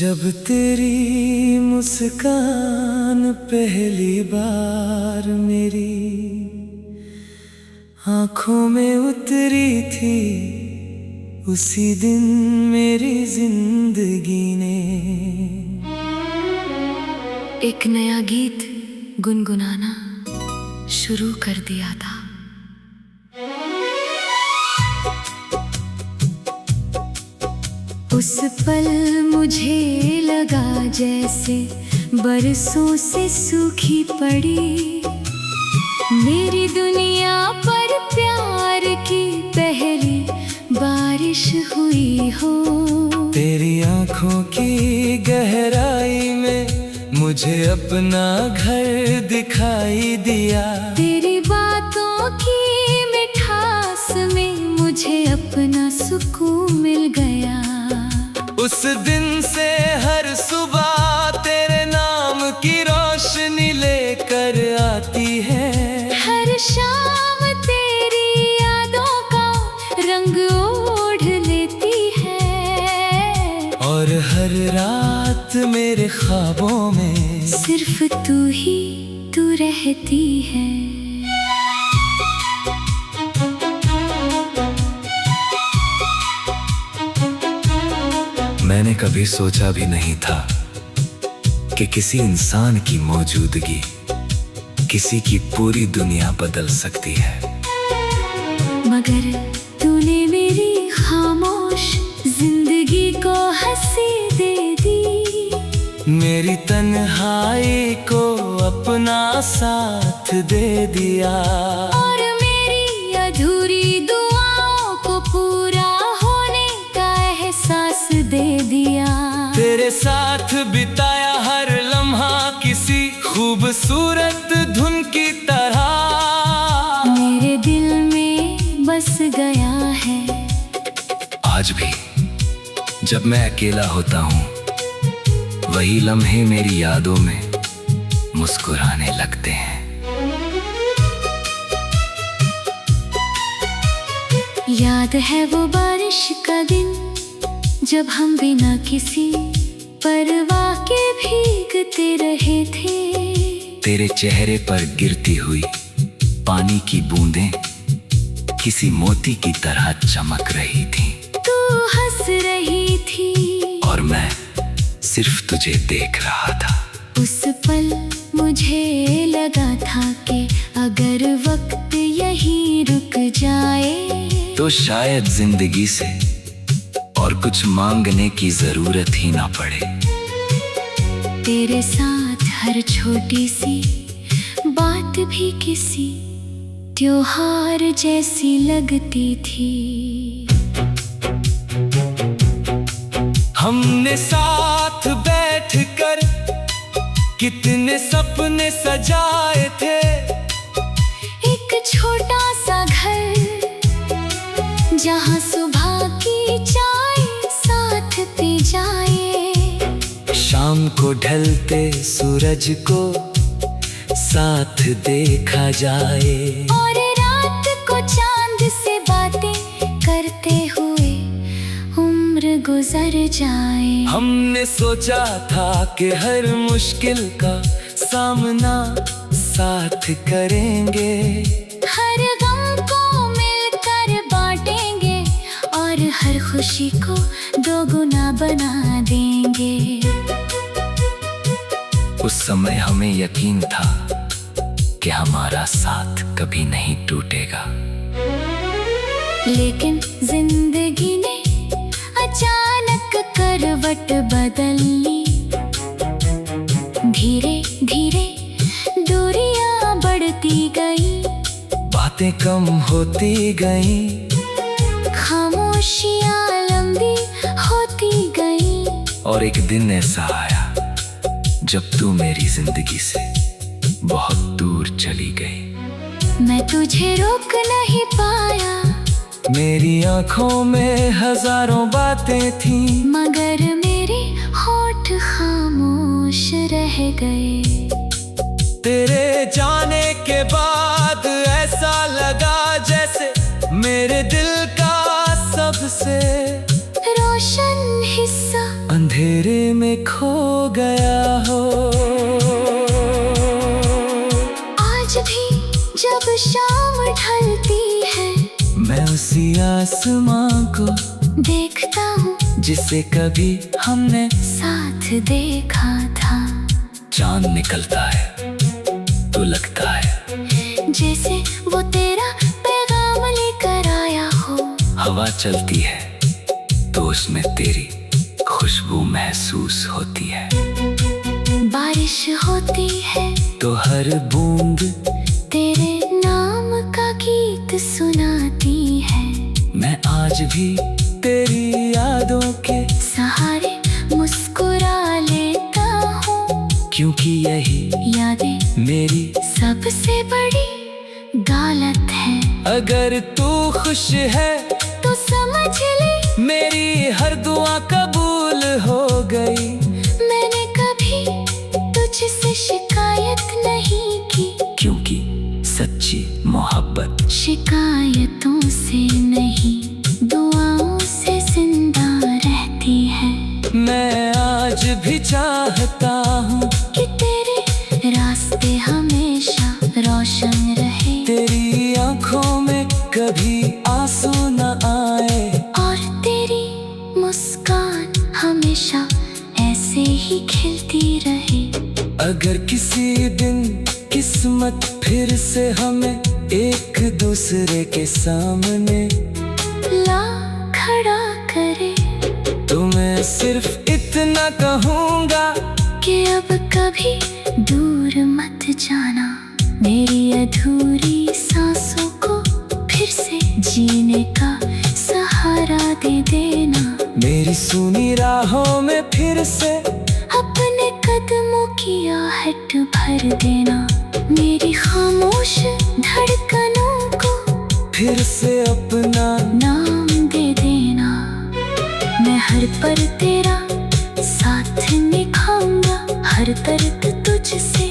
जब तेरी मुस्कान पहली बार मेरी आंखों में उतरी थी, उसी दिन मेरी जिंदगी ने एक नया गीत गुनगुनाना शुरू कर दिया था। उस पल मुझे लगा जैसे बरसों से सूखी पड़ी मेरी दुनिया पर प्यार की पहली बारिश हुई हो। तेरी आंखों की गहराई में मुझे अपना घर दिखाई दिया, तेरी बातों की मिठास में मुझे अपना सुकून मिल गया। उस दिन से हर सुबह तेरे नाम की रोशनी लेकर आती है, हर शाम तेरी यादों का रंग ओढ़ लेती है, और हर रात मेरे ख्वाबों में सिर्फ तू रहती है। मैंने कभी सोचा भी नहीं था कि किसी इंसान की मौजूदगी किसी की पूरी दुनिया बदल सकती है। मगर तूने मेरी खामोश जिंदगी को हंसी दे दी, मेरी तन्हाई को अपना साथ दे दिया, और मेरी अधूरी दुआओं को पूरा होने का एहसास दे दिया। तेरे साथ बिताया हर लम्हा किसी खूबसूरत धुन की तरह मेरे दिल में बस गया है। आज भी जब मैं अकेला होता हूँ, वही लम्हे मेरी यादों में मुस्कुराने लगते हैं। याद है वो बारिश का दिन जब हम बिना किसी परवाह के भीगते रहे थे। तेरे चेहरे पर गिरती हुई पानी की बूंदें किसी मोती की तरह चमक रही थी। तू हंस रही थी और मैं सिर्फ तुझे देख रहा था। उस पल मुझे लगा था कि अगर वक्त यहीं रुक जाए तो शायद जिंदगी से और कुछ मांगने की जरूरत ही ना पड़े। तेरे साथ हर छोटी सी बात भी किसी त्योहार जैसी लगती थी। हमने साथ बैठकर कितने सपने सजाए थे, एक छोटा सा घर जहाँ सुबह की चाय साथ पी जाए, शाम को ढलते सूरज को साथ देखा जाए, और रात को चांद से बातें करते हुए उम्र गुजर जाए। हमने सोचा था कि हर मुश्किल का सामना साथ करेंगे, हर गम को मिलकर बांटेंगे और हर खुशी को दोगुना बना देंगे। उस समय हमें यकीन था कि हमारा साथ कभी नहीं टूटेगा, लेकिन जिंदगी ने अचानक करवट बदल ली। धीरे धीरे दूरियां बढ़ती गई, बातें कम होती गईं, खामोशियां लंबी होती गई, और एक दिन ऐसा आया जब तू मेरी जिंदगी से बहुत दूर चली गई। मैं तुझे रोक नहीं पाया, मेरी आंखों में हजारों बातें थीं, मगर मेरे होठ खामोश रह गए। तेरे जाने के बाद ऐसा लगा जैसे मेरे दिल का सबसे रोशन हिस्सा अंधेरे में में खो गया हो। आज भी जब शाम ढलती है, मैं उसी आसमां को देखता हूँ जिसे कभी हमने साथ देखा था। चांद निकलता है तो लगता है जैसे वो तेरा पैगाम लेकर आया हो। हवा चलती है तो उसमें तेरी खुशबू महसूस होती है। बारिश होती है तो हर बूंद तेरे नाम का गीत सुनाती है। मैं आज भी तेरी यादों के सहारे मुस्कुरा लेता हूँ, क्योंकि यही यादें मेरी सबसे बड़ी दौलत है। अगर तू खुश है तो समझ ले मेरी हर दुआ कबूल हो गई। मैंने कभी तुझसे शिकायत नहीं की, क्योंकि सच्ची मोहब्बत शिकायतों से नहीं दुआओं से जिंदा रहती है। मैं आज भी चाहता हूँ कि तेरे रास्ते हमेशा रोशन रहे, तेरी आंखों में कभी आंसू न आए, और तेरी मुस्कान हमेशा ऐसे ही खिलती रहे। अगर किसी दिन किस्मत फिर से हमें एक दूसरे के सामने ला खड़ा करे, तो मैं सिर्फ इतना कहूँगा कि अब कभी दूर मत जाना। मेरी अधूरी सांसों को फिर से जीने का सहारा दे देना। मेरी सुनी राहों में फिर से अपने कदमों की आहट भर देना। मेरी खामोश धड़कनों को फिर से अपना नाम दे देना। मैं हर पल तेरा साथ निभाऊंगा, हर दर्द तुझसे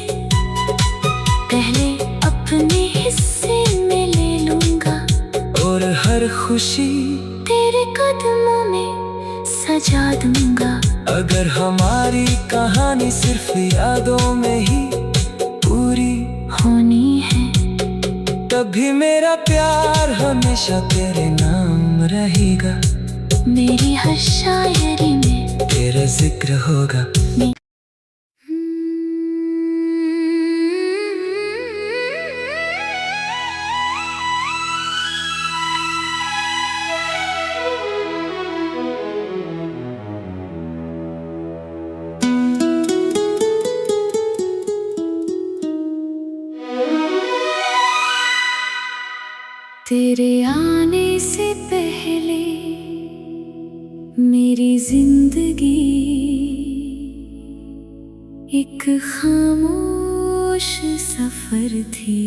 पहले अपने हिस्से में ले लूंगा, और हर खुशी तेरे कदमों में सजा दूंगा। अगर हमारी कहानी सिर्फ यादों में ही पूरी होनी है, तभी मेरा प्यार हमेशा तेरे नाम रहेगा। मेरी हर शायरी में तेरा जिक्र होगा। तेरे आने से पहले मेरी जिंदगी एक खामोश सफर थी।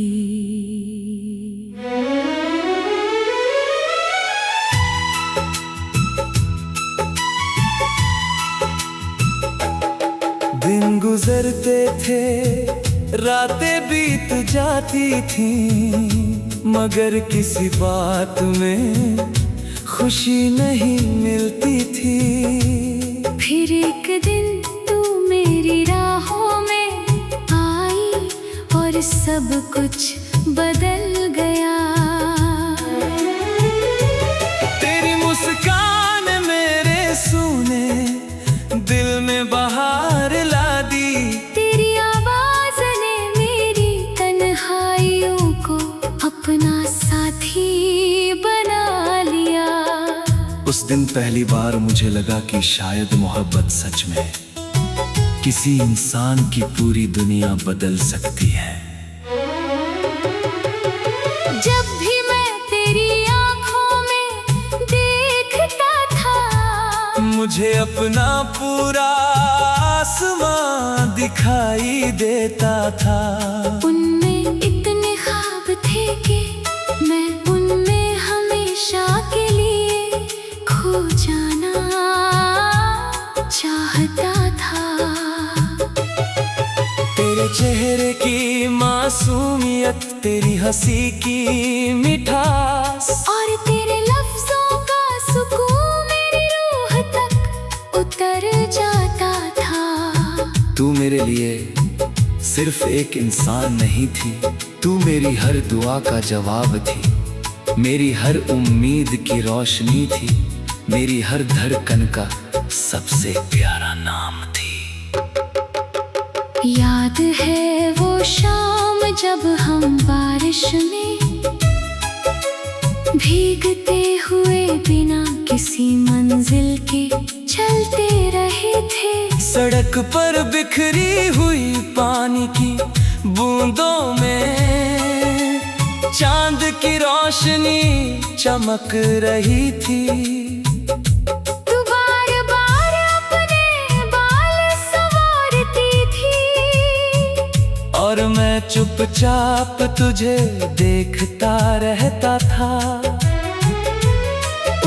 दिन गुजरते थे, रातें बीत जाती थीं, मगर किसी बात में खुशी नहीं मिलती थी। फिर एक दिन तू मेरी राहों में आई और सब कुछ बदल गया। तेरी मुस्कान मेरे सूने दिल में बहार ला दी। तेरी आवाज ने मेरी तन्हाइयों को अपना साथी बना लिया। उस दिन पहली बार मुझे लगा कि शायद मोहब्बत सच में किसी इंसान की पूरी दुनिया बदल सकती है। जब भी मैं तेरी आंखों में देखता था, मुझे अपना पूरा आसमां दिखाई देता था। उनमें इतने ख्वाब थे कि मैं उनमें हमेशा के लिए खो जाना चाहता था। तेरे चेहरे की मासूमियत, तेरी हंसी की मिठास, और तेरे लफ्जों का सुकून मेरी रूह तक उतर जाता था। तू मेरे लिए सिर्फ एक इंसान नहीं थी, तू मेरी हर दुआ का जवाब थी, मेरी हर उम्मीद की रोशनी थी, मेरी हर धड़कन का सबसे प्यारा नाम थी। याद है वो शाम जब हम बारिश में भीगते हुए बिना किसी मंजिल के चलते रहे थे। सड़क पर बिखरी हुई पानी की बूंदों में चांद की रोशनी चमक रही थी। तू बार बार अपने बाल संवारती थी और मैं चुपचाप तुझे देखता रहता था।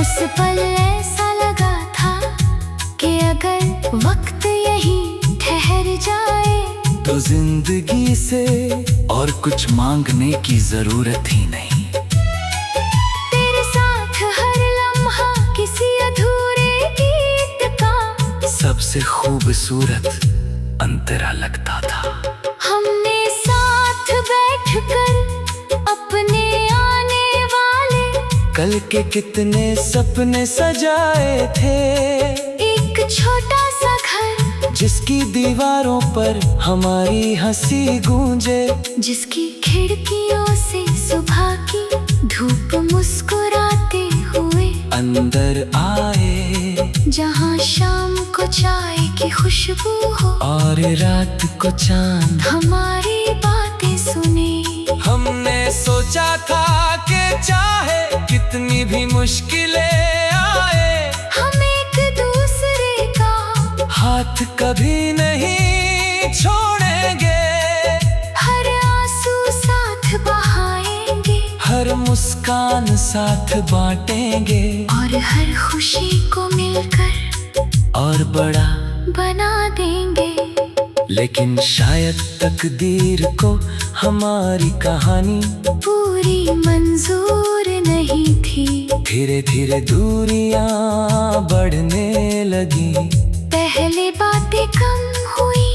उस पल ऐसा लगा था कि अगर वक्त यहीं ठहर जाए तो जिंदगी से और कुछ मांगने की जरूरत ही नहीं। तेरे साथ हर लम्हा किसी अधूरे गीत का सबसे खूबसूरत अंतरा लगता था। हमने साथ बैठकर अपने आने वाले कल के कितने सपने सजाए थे। एक छोटा सा घर जिसकी दीवारों पर हमारी हंसी गूंजे, जिसकी खिड़कियों से सुबह की धूप मुस्कुराते हुए अंदर आए, जहाँ शाम को चाय की खुशबू हो और रात को चांद हमारी बातें सुने। हमने सोचा था कि चाहे कितनी भी मुश्किलें आए, हम एक दूसरे का हाथ कभी नहीं छोड़ेंगे। हर आंसू साथ बहाएंगे हर मुस्कान साथ बांटेंगे और हर खुशी को मिलकर और बड़ा बना देंगे। लेकिन शायद तकदीर को हमारी कहानी पूरी मंजूर नहीं थी। धीरे धीरे दूरियां बढ़ने लगी, पहले बातें कम हुई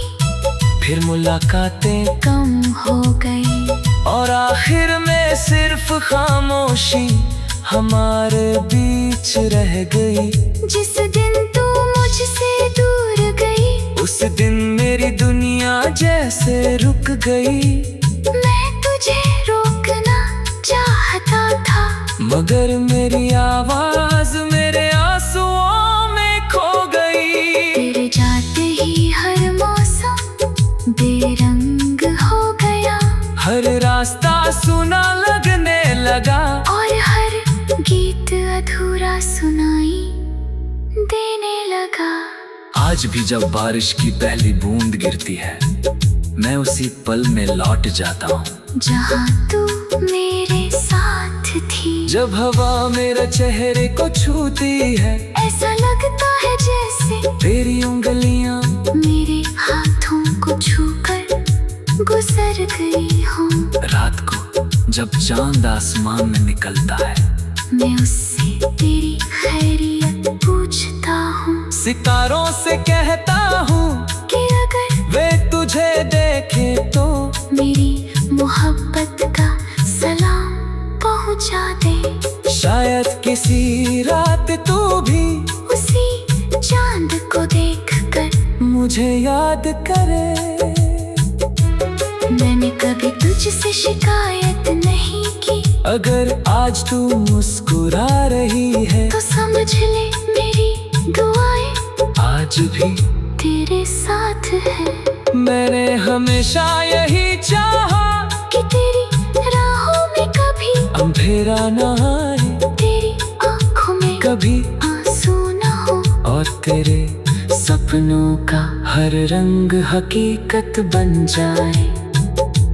फिर मुलाकातें कम हो गई और आखिर में सिर्फ खामोशी हमारे बीच रह गई। जिस दिन तू मुझसे दूर गई उस दिन मेरी दुनिया जैसे रुक गई। मैं तुझे रोकना चाहता था मगर मेरी आवाज मेरे आंसुओं में खो गई। तेरे जाते ही हर मौसम बेरंग हो गया, हर रास्ता सुना लगने लगा और हर गीत अधूरा सुनाई देने लगा। आज भी जब बारिश की पहली बूंद गिरती है, मैं उसी पल में लौट जाता हूँ जहाँ तू मेरे साथ थी। जब हवा मेरे चेहरे को छूती है, ऐसा लगता है जैसे तेरी उंगलियां मेरे हाथों को छूकर गुजर गई हूँ। रात को जब चांद आसमान में निकलता है, मैं उससे तेरी खैरियत पूछता हूँ। सितारों से कहता हूँ कि अगर वे तुझे देखे तो मेरी मोहब्बत का सलाम पहुँचा दे। शायद किसी रात तू भी उसी चांद को देखकर मुझे याद करे। मैंने कभी तुझसे शिकायत नहीं की, अगर आज तू मुस्कुरा रही है तो समझ ले मेरी दुआएं आज भी तेरे साथ है। मैंने हमेशा यही चाहा कि तेरी राहों में कभी अंधेरा न आए, तेरी आंखों में कभी आंसू न हो, और तेरे सपनों का हर रंग हकीकत बन जाए।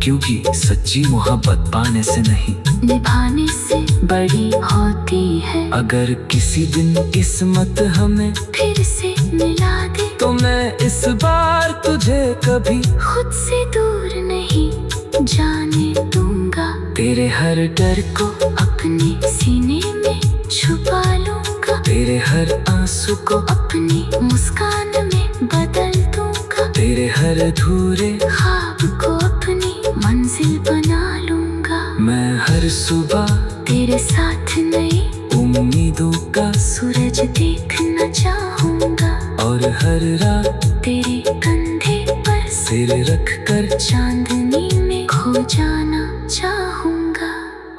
क्योंकि सच्ची मोहब्बत पाने से नहीं निभाने से बड़ी होती है। अगर किसी दिन किस्मत हमें फिर से मिला दे तो मैं इस बार तुझे कभी खुद से दूर नहीं जाने दूंगा। तेरे हर डर को अपने सीने में छुपा लूंगा, तेरे हर आंसू को अपनी मुस्कान में बदल दूंगा। तेरे हर अधूरे ख्वाब को अपनी मंजिल बना लूंगा। मैं हर सुबह तेरे साथ नई उम्मीदों का सूरज देखना चाहूंगा। और हर रात तेरे कंधे पर सिर रख कर चांदनी में खो जाना चाहूंगा।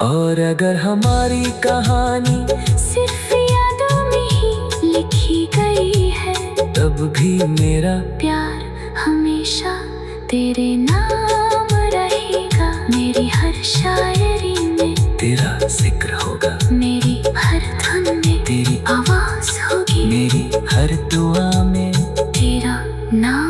और अगर हमारी कहानी सिर्फ यादों में ही लिखी गई है, तब भी मेरा प्यार हमेशा तेरे नाम रहेगा। मेरी हर शायरी में तेरा जिक्र होगा, मेरी हर धुन में तेरी आवाज होगी, मेरी हर दुआ में तेरा नाम।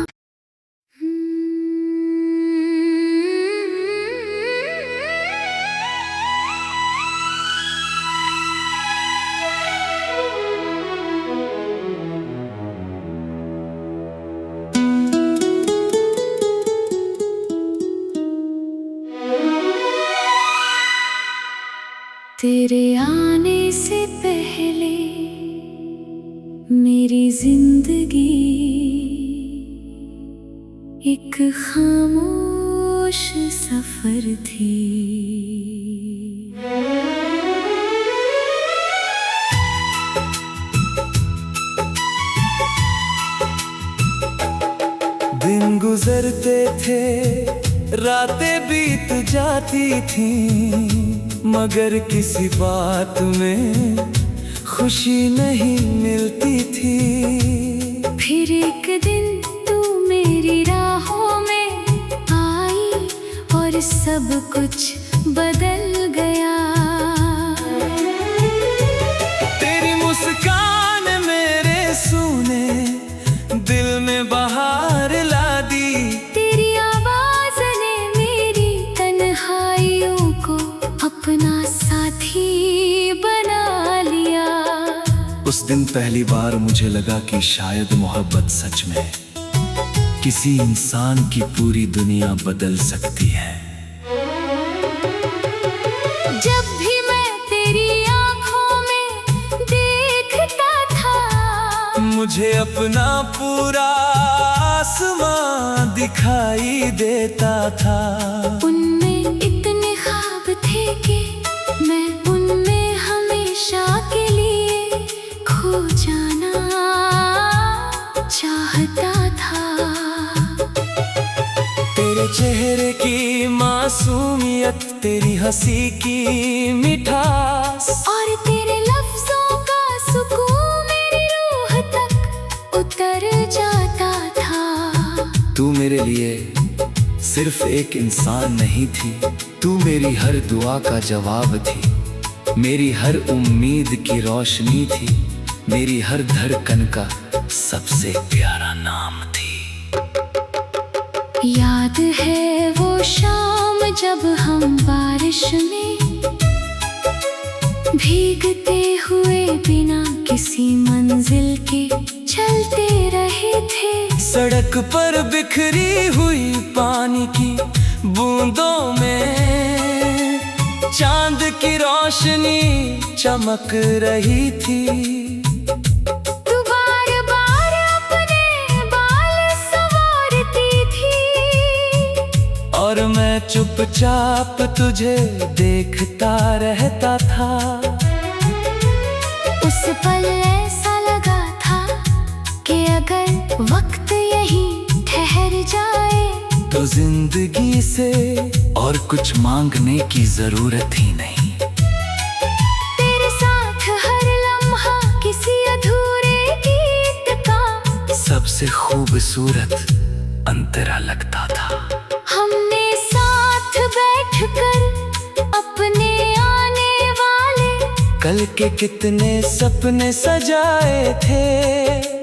तेरे आने से पहले मेरी जिंदगी एक खामोश सफर थी। दिन गुजरते थे, रातें बीत जाती थीं, मगर किसी बात में खुशी नहीं मिलती थी। फिर एक दिन तू मेरी राहों में आई और सब कुछ बदल गया। तेरी मुस्कान मेरे सूने दिल में बहार ला दी। तेरी आवाज ने मेरी तन्हाइयों को अपना साथी बना लिया। उस दिन पहली बार मुझे लगा कि शायद मोहब्बत सच में किसी इंसान की पूरी दुनिया बदल सकती है। जब भी मैं तेरी आंखों में देखता था, मुझे अपना पूरा आसमां दिखाई देता था। उनमें इतने ख्वाब थे कि मैं उनमें हमेशा के लिए खो जाना चाहता था। तेरे चेहरे की मासूमियत, तेरी हंसी की मिठास और तेरे लफ्जों का सुकून मेरी रूह तक उतर जाता था। तू मेरे लिए सिर्फ एक इंसान नहीं थी, तू मेरी हर दुआ का जवाब थी, मेरी हर उम्मीद की रोशनी थी, मेरी हर धड़कन का सबसे प्यारा नाम थी। याद है वो शाम जब हम बारिश में भीगते हुए बिना किसी मंजिल के चलते रहे थे। सड़क पर बिखरी हुई पानी की बूंदों में चांद की रोशनी चमक रही थी। तू बार बार अपने बाल संवारती थी और मैं चुपचाप तुझे देखता रहता था। उस पल ऐसा लगा था कि अगर वक्त यहीं ठहर जाए तो जिंदगी से और कुछ मांगने की जरूरत ही नहीं। तेरे साथ हर लम्हा किसी अधूरे गीत का सबसे खूबसूरत अंतरा लगता था। हमने साथ बैठकर अपने आने वाले कल के कितने सपने सजाए थे।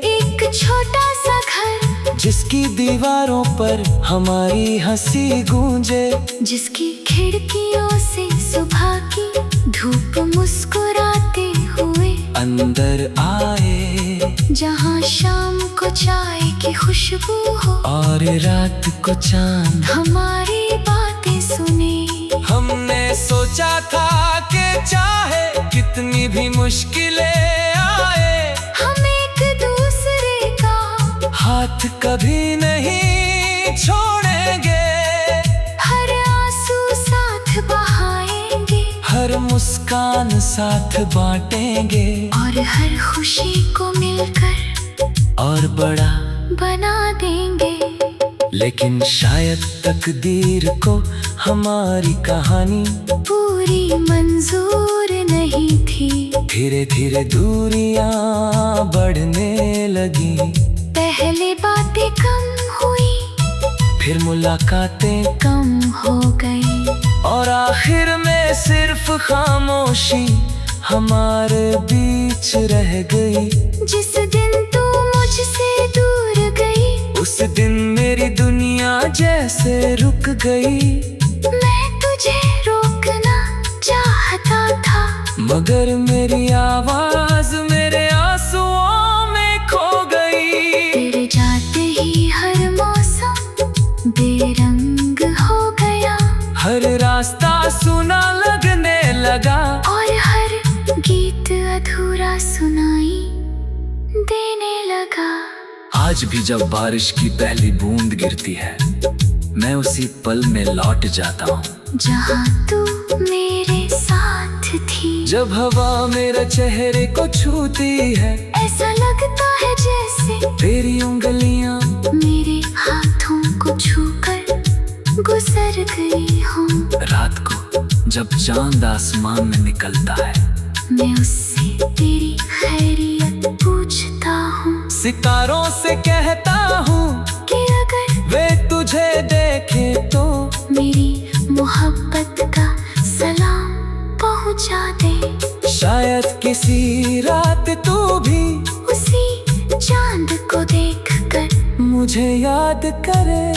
एक छोटा सा घर जिसकी दीवारों पर हमारी हंसी गूंजे, जिसकी खिड़कियों से सुबह की धूप मुस्कुराते हुए अंदर आए, जहाँ शाम को चाय की खुशबू हो और रात को चांद हमारी बातें सुने। हमने सोचा था कि चाहे कितनी भी मुश्किलें आए, हम एक दूसरे का हाथ साथ कभी नहीं छोड़ेंगे, हर आंसू साथ बहाएंगे, हर मुस्कान साथ बांटेंगे, और हर खुशी को मिलकर और बड़ा बना देंगे। लेकिन शायद तकदीर को हमारी कहानी पूरी मंजूर नहीं थी। धीरे धीरे दूरियां बढ़ने लगी, पहले बातें कम हुई, फिर मुलाकातें कम हो गई, और आखिर में सिर्फ खामोशी हमारे बीच रह गई। जिस दिन तू मुझसे दूर गई, उस दिन मेरी दुनिया जैसे रुक गई। मैं तुझे रोकना चाहता था, मगर मेरी आवाज मेरे आंसुओं में खो गई। तेरे जाते ही हर मौसम बेरंग हो गया, हर रास्ता सुना लगने लगा, और हर गीत अधूरा सुनाई देने लगा। आज भी जब बारिश की पहली बूंद गिरती है, मैं उसी पल में लौट जाता हूँ जहाँ तू मेरे साथ थी। जब हवा मेरे चेहरे को छूती है, ऐसा लगता है जैसे तेरी उंगलियां मेरे हाथों को छूकर गुजर गई हूँ। रात को जब चांद आसमान में निकलता है, मैं उससे तेरी खैरियत पूछता हूँ, सितारों से कहता हूँ कि अगर वे तुझे देखे तो मेरी मोहब्बत का सलाम पहुँचा दे। शायद किसी रात तू भी उसी चांद को देखकर मुझे याद करे।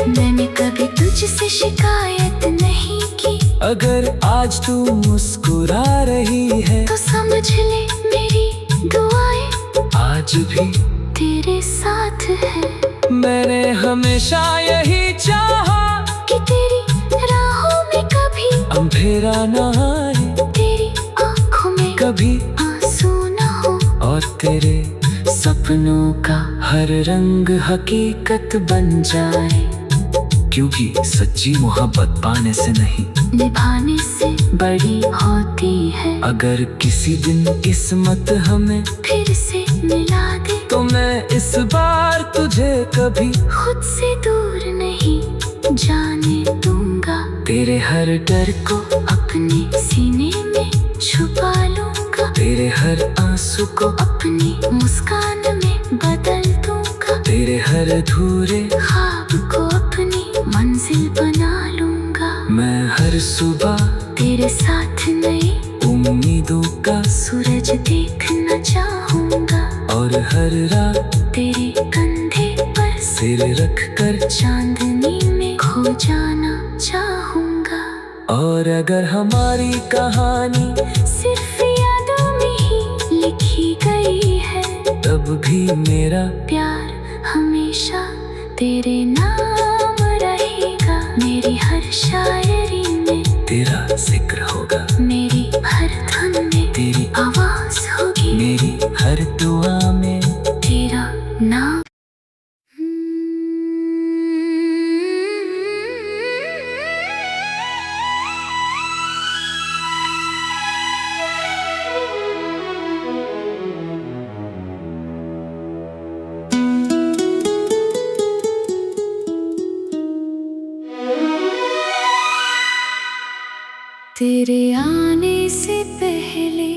मैंने कभी तुझसे शिकायत नहीं की, अगर आज तू मुस्कुरा रही है, तो समझ ले मेरी दुआएं आज भी तेरे साथ है। मैंने हमेशा यही चाहा कि तेरी राहों में कभी अंधेरा न आए, तेरी आंखों में कभी आंसू न हो, और तेरे सपनों का हर रंग हकीकत बन जाए। क्योंकि सच्ची मोहब्बत पाने से नहीं, निभाने से बड़ी होती है। अगर किसी दिन किस्मत हमें फिर से मिला दे, तो मैं इस बार तुझे कभी खुद से दूर नहीं जाने दूंगा। तेरे हर डर को अपने सीने में छुपा लूंगा, तेरे हर आंसू को अपनी मुस्कान में बदल दूंगा, तेरे हर अधूरे ख्वाब को अपनी मंजिल बना लूंगा। मैं हर सुबह तेरे साथ नई उम्मीदों का सूरज देखना चाहूंगा, और हर रात तेरे कंधे पर सिर रख कर चांदनी में खो जाना चाहूंगा। और अगर हमारी कहानी सिर्फ यादों में ही लिखी गई है, तब भी मेरा प्यार हमेशा तेरे नाम रहेगा। मेरी हर शायरी में तेरा जिक्र होगा, मेरी हर धुन में तेरी आवाज होगी, मेरी हर दुआ में तेरा नाम। तेरे आने से पहले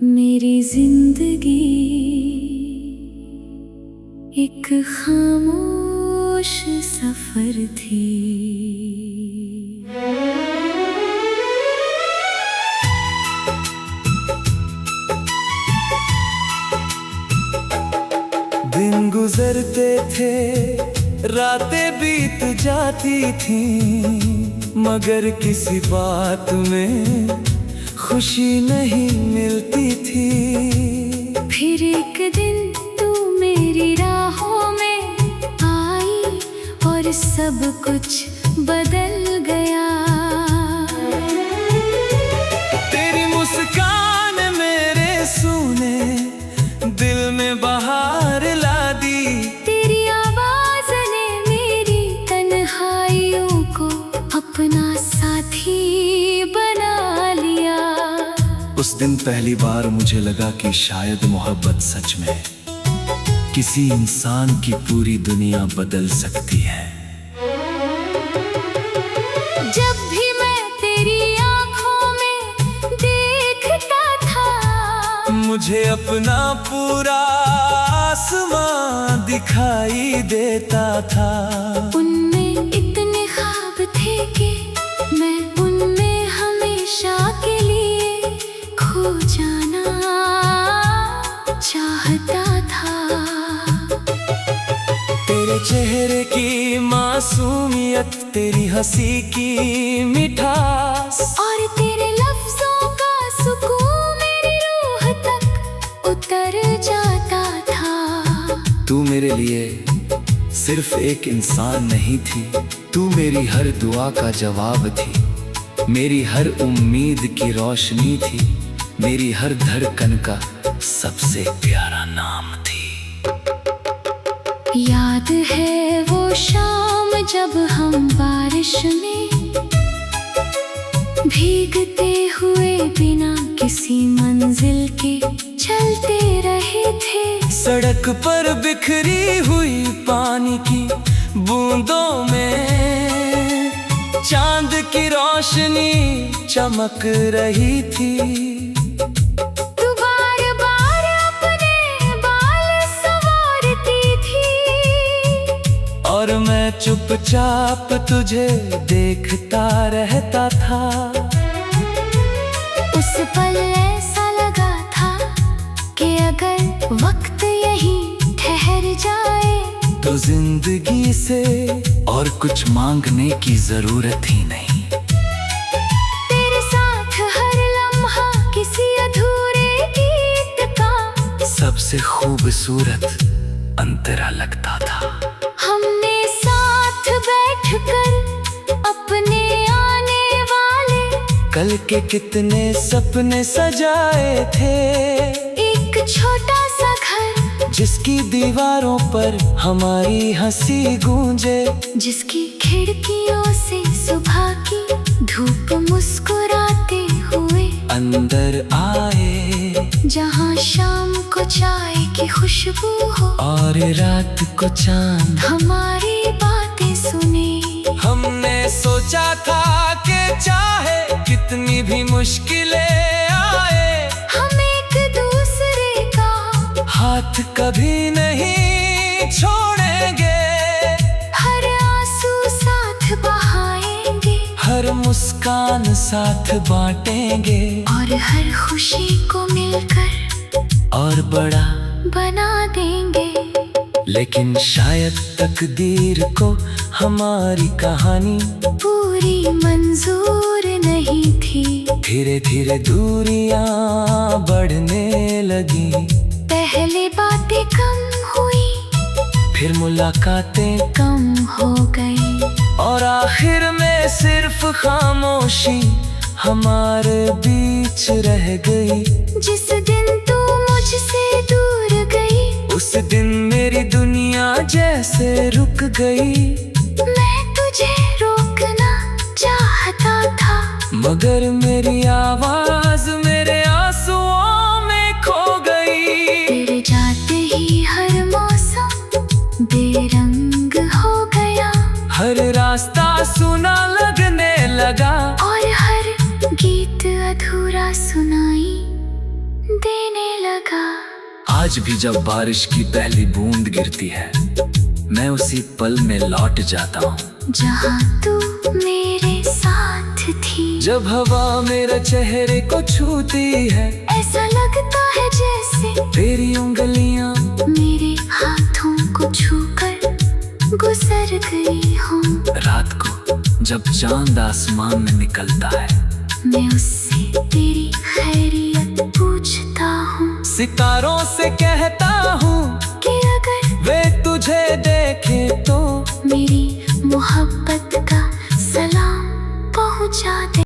मेरी जिंदगी एक खामोश सफर थी। दिन गुजरते थे, रातें बीत जाती थीं, मगर किसी बात में खुशी नहीं मिलती थी। फिर एक दिन तू मेरी राहों में आई और सब कुछ बदल गया। तेरी मुस्कान मेरे सूने दिल में दिन पहली बार मुझे लगा कि शायद मोहब्बत सच में किसी इंसान की पूरी दुनिया बदल सकती है। जब भी मैं तेरी आँखों में देखता था, मुझे अपना पूरा आसमां दिखाई देता था। उनमें इतने ख्वाब थे कि मैं उनमें हमेशा के लिए खो जाना चाहता था। तेरे चेहरे की मासूमियत, तेरी हंसी की मिठास और तेरे लफ्जों का सुकून मेरी रूह तक उतर जाता था। तू मेरे लिए सिर्फ एक इंसान नहीं थी, तू मेरी हर दुआ का जवाब थी, मेरी हर उम्मीद की रोशनी थी, मेरी हर धड़कन का सबसे प्यारा नाम थी। याद है वो शाम जब हम बारिश में भीगते हुए बिना किसी मंजिल के चलते रहे थे। सड़क पर बिखरी हुई पानी की बूंदों में चांद की रोशनी चमक रही थी। तू बार बार अपने बाल संवारती थी और मैं चुपचाप तुझे देखता रहता था। उस पल ऐसा लगा था कि अगर वक्त यहीं ठहर जाए तो जिंदगी से और कुछ मांगने की जरूरत ही नहीं। तेरे साथ हर लम्हा किसी अधूरे गीत का सबसे खूबसूरत अंतरा लगता था। हमने साथ बैठकर अपने आने वाले कल के कितने सपने सजाए थे। एक छोटा सा घर जिसकी दीवारों पर हमारी हंसी गूंजे, जिसकी खिड़कियों से सुबह की धूप मुस्कुराते हुए अंदर आए, जहाँ शाम को चाय की खुशबू हो और रात को चांद हमारी बातें सुने। हमने सोचा था कि चाहे कितनी भी मुश्किलें आए, हम एक दूसरे का हाथ कभी नहीं छोड़ेंगे। हर आंसू साथ बहाएंगे हर मुस्कान साथ बांटेंगे और हर खुशी को मिलकर और बड़ा बना देंगे। लेकिन शायद तकदीर को हमारी कहानी पूरी मंजूर नहीं थी। धीरे धीरे दूरियां बढ़ने लगी, पहले बातें कम हुई, फिर मुलाकातें कम हो गई और आखिर में सिर्फ खामोशी हमारे बीच रह गई। जिस दिन तू मुझसे दूर गई, उस दिन मेरी दुनिया जैसे रुक गई। मैं तुझे रोकना चाहता था, मगर मेरी आवाज मेरे आंसुओं में खो गई। तेरे जाते ही हर मौसम बेरंग हो गया, हर रास्ता सुना लगने लगा और हर गीत अधूरा सुनाई देने लगा। आज भी जब बारिश की पहली बूंद गिरती है, मैं उसी पल में लौट जाता हूँ जहाँ तू मेरे साथ थी। जब हवा मेरे चेहरे को छूती है, ऐसा लगता है जैसे तेरी उंगलियां मेरे हाथों को छूकर गुजर गई हूँ। रात को जब चांद आसमान में निकलता है, मैं उससे तेरी खैरियत पूछता हूँ। सितारों से कहता हूँ कि अगर वे तुझे देखे तो मेरी मोहब्बत का सलाम पहुँचा दे।